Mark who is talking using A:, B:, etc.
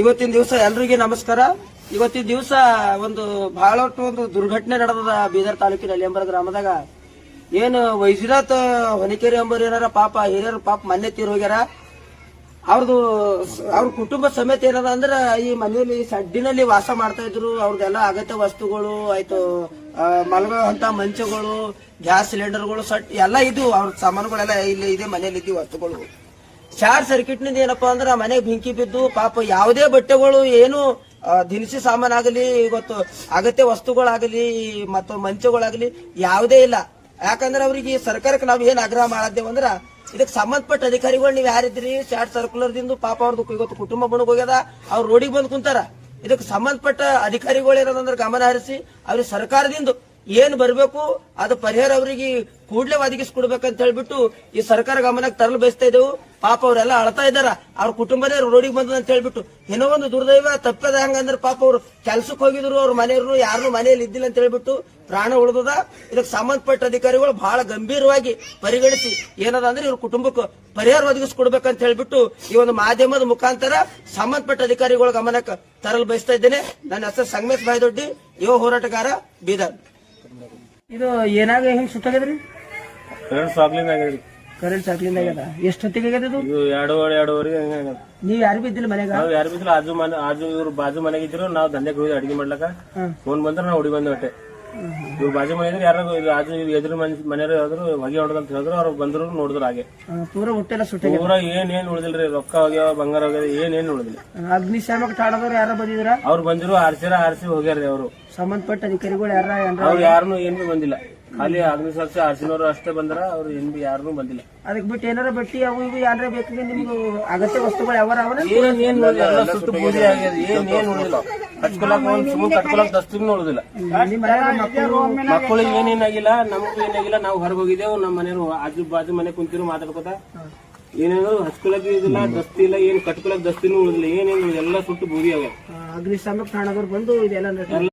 A: ಇವತ್ತಿನ ದಿವಸ ಎಲ್ರಿಗೂ ನಮಸ್ಕಾರ. ಇವತ್ತಿನ ದಿವಸ ಒಂದು ಬಹಳ ಒಂದು ದುರ್ಘಟನೆ ನಡೆದ ಬೀದರ್ ತಾಲೂಕಿನಲ್ಲಿ ಎಂಬರ ಗ್ರಾಮದಾಗ. ಏನು ವೈದ್ಯನಾಥ್ ಹೊನಿಕೇರಿ ಎಂಬರ್ ಏನಾರ ಪಾಪ ಹಿರಿಯರು ಪಾಪ ಮೊನ್ನೆ ತೀರ್ ಹೋಗ್ಯಾರ. ಅವ್ರ ಕುಟುಂಬ ಸಮೇತ ಏನದ ಅಂದ್ರ ಈ ಮನೆಯಲ್ಲಿ ಸಡ್ಡಿನಲ್ಲಿ ವಾಸ ಮಾಡ್ತಾ ಇದ್ರು. ಅವ್ರದೆಲ್ಲ ಅಗತ್ಯ ವಸ್ತುಗಳು ಆಯ್ತು, ಮಲಗುವಂತ ಮಂಚಗಳು, ಗ್ಯಾಸ್ ಸಿಲಿಂಡರ್ಗಳು, ಸಟ್ ಎಲ್ಲ ಇದು ಅವ್ರ ಸಾಮಾನುಗಳೆಲ್ಲ ಇಲ್ಲಿ ಇದೆ ಮನೆಯಲ್ಲಿ ಇದ್ದು ವಸ್ತುಗಳು. ಶಾರ್ಟ್ ಸರ್ಕ್ಯೂಟ್ ನಿಂದ ಏನಪ್ಪಾ ಅಂದ್ರ ಮನೆಗೆ ಬೆಂಕಿ ಬಿದ್ದು ಪಾಪ ಯಾವುದೇ ಬಟ್ಟೆಗಳು ಏನು ದಿನಸಿ ಸಾಮಾನಾಗಲಿ ಇವತ್ತು ಅಗತ್ಯ ವಸ್ತುಗಳಾಗಲಿ ಮತ್ತು ಮಂಚಗಳಾಗಲಿ ಯಾವುದೇ ಇಲ್ಲ. ಯಾಕಂದ್ರೆ ಅವ್ರಿಗೆ ಸರ್ಕಾರಕ್ಕೆ ನಾವ್ ಏನ್ ಆಗ್ರಹ ಮಾಡಿದ್ದೇವೆ ಅಂದ್ರ ಇದಕ್ಕೆ ಸಂಬಂಧಪಟ್ಟ ಅಧಿಕಾರಿಗಳು ನೀವ್ ಯಾರಿದ್ರಿ ಶಾರ್ಟ್ ಸರ್ಕ್ಯುಲರ್ ದಿಂದ ಪಾಪ ಅವ್ರದ್ದು ಇವತ್ತು ಕುಟುಂಬ ಬಣಗ್ ಹೋಗ್ಯದ, ಅವ್ರು ರೋಡಿಗೆ ಬಂದ್ ಕುಂತಾರ. ಇದಕ್ಕೆ ಸಂಬಂಧಪಟ್ಟ ಅಧಿಕಾರಿಗಳು ಏನಂದ್ರೆ ಗಮನ ಹರಿಸಿ ಅವ್ರಿಗೆ ಸರ್ಕಾರದಿಂದ ಏನ್ ಬರ್ಬೇಕು ಅದು ಪರಿಹಾರ ಅವರಿಗೆ ಕೂಡ್ಲೆ ಒದಗಿಸ್ಕೊಡ್ಬೇಕಂತ ಹೇಳ್ಬಿಟ್ಟು ಈ ಸರ್ಕಾರ ಗಮನಕ್ಕೆ ತರಲು ಬಯಸ್ತಾ ಇದ್ದೆವು. ಪಾಪ ಅವರೆಲ್ಲ ಅಳ್ತಾ ಇದ್ದಾರ, ಅವ್ರ ಕುಟುಂಬನೇ ರೋಡಿಗೆ ಬಂದ ಅಂತ ಹೇಳ್ಬಿಟ್ಟು. ಏನೋ ಒಂದು ದುರ್ದೈವ ತಪ್ಪದ ಹಂಗಂದ್ರೆ ಪಾಪ ಅವ್ರು ಕೆಲ್ಸಕ್ಕೆ ಹೋಗಿದ್ರು, ಅವ್ರ ಮನೆಯವರು ಯಾರು ಮನೆಯಲ್ಲಿ ಇದ್ದಿಲ್ಲ ಅಂತ ಹೇಳ್ಬಿಟ್ಟು ಪ್ರಾಣ ಉಳಿದದ. ಇದಕ್ಕೆ ಸಂಬಂಧಪಟ್ಟ ಅಧಿಕಾರಿಗಳು ಬಹಳ ಗಂಭೀರವಾಗಿ ಪರಿಗಣಿಸಿ ಏನದ ಅಂದ್ರೆ ಇವ್ರ ಕುಟುಂಬಕ್ಕೆ ಪರಿಹಾರ ಒದಗಿಸ್ಕೊಡ್ಬೇಕಂತ ಹೇಳ್ಬಿಟ್ಟು ಈ ಒಂದು ಮಾಧ್ಯಮದ ಮುಖಾಂತರ ಸಂಬಂಧಪಟ್ಟ ಅಧಿಕಾರಿಗಳ ಗಮನಕ್ಕೆ ತರಲು ಬಯಸ್ತಾ ಇದ್ದೇನೆ. ನನ್ನ ಹೆಸರು ಸಂಗಮೇಶ್ ಬಾಯ್ದೊಡ್ಡಿ, ಯುವ ಹೋರಾಟಗಾರ, ಬೀದರ್. ಇದು ಏನಾಗ ಹೆಂಗ್ ಸುತ್ತಾಗದ್ರಿ? ಕರೆಂಟ್ ಸಾಕ್ಲಿಂದ ಆಗ್ಯದ. ಎಷ್ಟೊತ್ತಿಗೆ ಆಗ್ಯದ ಇದು?
B: 2:30
A: ನೀವ್ ಯಾರು ಬಿದ್ದಿಲ್ಲ ಮನೆಗ?
B: ನಾವ್ ಯಾರು ಬಿದ್ದಿಲ್ಲ. ಆಜು ಇವ್ರು ಬಾಜು ಮನೆಗಿದ್ರು. ನಾವ್ ದಂಧೆಗೆ ಹೋಗಿ ಅಡಿಗೆ ಮಾಡ್ಲಕ್ಕ ಫೋನ್ ಬಂದ್ರೆ ನಾವ್ ಹುಡಿ ಬಂದ್ ಹೊಟ್ಟೆ. ಇವ್ರು ಬಾಜು ಮನೆ ಇದ್ರೆ ಯಾರು ಆಜು ಎದುರು ಮನೆಯವ್ರು ಯಾವ್ದ್ರು ಹೊಗೆ ಹೊಡೆದಂತ ಹೇಳಿದ್ರು. ಅವ್ರು ಬಂದ್ರು ನೋಡಿದ್ರು ಹಾಗೆ
A: ಪೂರ ಹೊಟ್ಟೆಲ್ಲ ಸುಟ್ಟ.
B: ಪೂರ ಏನ್ ಉಳಿದಿಲ್ರಿ. ರೊಕ್ಕ ಹೋಗ್ಯಾವ, ಬಂಗಾರ ಹೋಗ್ಯಾವ, ಏನ್ ಉಳಿದಿಲ್ಲ.
A: ಅಗ್ನಿಶಾಮಕ ಠಾಣದವ್ರು ಯಾರ ಬಂದಿದ್ರ?
B: ಅವ್ರು ಬಂದಿರು, ಆರ್ಸಿ ಹೋಗ್ಯಾರ್ರಿ. ಅವರು
A: ಸಂಬಂಧಪಟ್ಟ ಅಧಿಕಾರಿಗಳು
B: ಅವ್ರು ಯಾರನ್ನು ಏನ್ ಬಿ ಬಂದಿಲ್ಲ. ಖಾಲಿ ಅಗ್ನಿಶಾಮಕ ಆರ್ಸಿನವರು ಅಷ್ಟೇ ಬಂದ್ರ. ಅವ್ರು ಏನ್ ಬಿ ಯಾರನ್ನೂ ಬಂದಿಲ್ಲ. ಅದಕ್ಕೆ
A: ಬಿಟ್ಟು ಏನಾರ ಬಟ್ಟಿ ಅವು ಇವು ಯಾರ ಬೇಕು ನಿಮ್ಗೆ ಅಗತ್ಯ ವಸ್ತುಗಳು ಯಾವ
B: ಏನ್ ಎಲ್ಲ ಸುಟ್ಟು ಬೂದಿ ಆಗ್ಯದ. ಏನ್ ಉಳಿದಿಲ್ಲ. ಕಟ್ಕೊಳಕ್ ಒಂದ್ ಸುಮ್ಮನೆ ಕಟ್ಕೊಳಕ್ ದಸ್ತಿನೂ ಉಳಿದಿಲ್ಲ. ಮಕ್ಕಳಿಗೆ ಏನೇನಾಗಿಲ್ಲ, ನಮಗೂ ಏನಾಗಿಲ್ಲ. ನಾವು ಹೊರಗೆ ಹೋಗಿದ್ದೇವು. ನಮ್ಮ ಮನೆಯವರು ಆಜು ಬಾಜು ಮನೆ ಕುಂತಿರು ಮಾತಾಡ್ಕೋತ. ಏನೇನು ಹಚ್ಕೊಳಕ್ ಇದಿಲ್ಲ, ದಸ್ತಿ ಇಲ್ಲ, ಏನ್ ಕಟ್ಕೊಳಕ್ ದಸ್ತಿನೂ ಉಳಿದಿಲ್ಲ. ಏನೇನು ಎಲ್ಲ ಸುಟ್ಟು ಬೂದಿ ಆಗ್ಯದ.
A: ಅಗ್ನಿಶಾಮಕ ಠಾಣದವ್ರು ಬಂದು ಇದೆಲ್ಲ